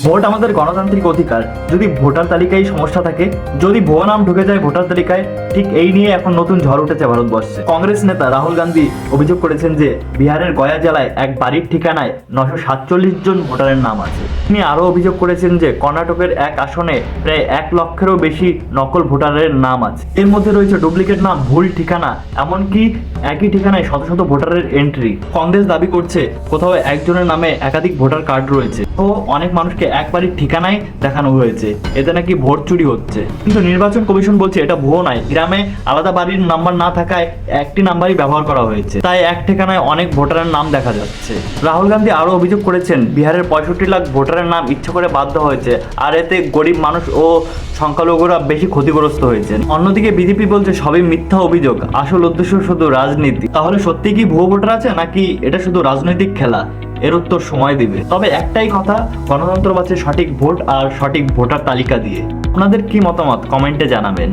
Vote আমাদের গণতান্ত্রিক অধিকার। যদি ভোটার তালিকায় সমস্যা থাকে, যদি ভুয়া নাম ঢুকে যায় ভোটার তালিকায়, ঠিক এই নিয়ে এখন নতুন ঝড় উঠেছে ভারতবর্ষে। কংগ্রেস নেতা রাহুল গান্ধী অভিযোগ করেছেন যে বিহারের গয়া জেলায় এক বাড়ির ঠিকানায় 947 জন ভোটারের নাম আছে। তিনি আরও অভিযোগ করেছেন যে কর্ণাটকের এক আসনে প্রায় 1 লক্ষেরও বেশি নকল ভোটারের নাম আছে। এর মধ্যে রয়েছে ডুপ্লিকেট নাম, ভুল ঠিকানা, এমনকি একই ঠিকানায় শত শত ভোটারের এন্ট্রি। কংগ্রেস দাবি করছে কোথাও একজনের নামে একাধিক ভোটার কার্ড রয়েছে ও অনেক মানুষকে একবারই ঠিকানায় দেখানো হয়েছে, এতে নাকি ভোট চুরি হচ্ছে। কিন্তু নির্বাচন কমিশন বলছে এটা ভুয়ো নয়। গ্রামে আলাদা বাড়ির নাম্বার না থাকায় একটি নাম্বারই ব্যবহার করা হয়েছে, তাই এক ঠিকানায় অনেক ভোটারের নাম দেখা যাচ্ছে। রাহুল গান্ধী আরও অভিযোগ করেছেন বিহারের 65 লাখ ভোটারের নাম ইচ্ছে করে বাদ দেওয়া হয়েছে, আর এতে গরিব মানুষ ও সংখ্যালঘুরা বেশি ক্ষতিগ্রস্ত হয়েছেন। অন্যদিকে বিজেপি বলছে সবই মিথ্যা অভিযোগ, আসল উদ্দেশ্য শুধু রাজনীতি। তাহলে সত্যি কি ভুয়ো ভোটার আছে, নাকি এটা শুধু রাজনৈতিক খেলা? এর উত্তর সময় দিবে। তবে একটাই কথা, গণতন্ত্র বাঁচে সঠিক ভোট আর সঠিক ভোটার তালিকা দিয়ে। আপনাদের কি মতামত কমেন্টে জানাবেন।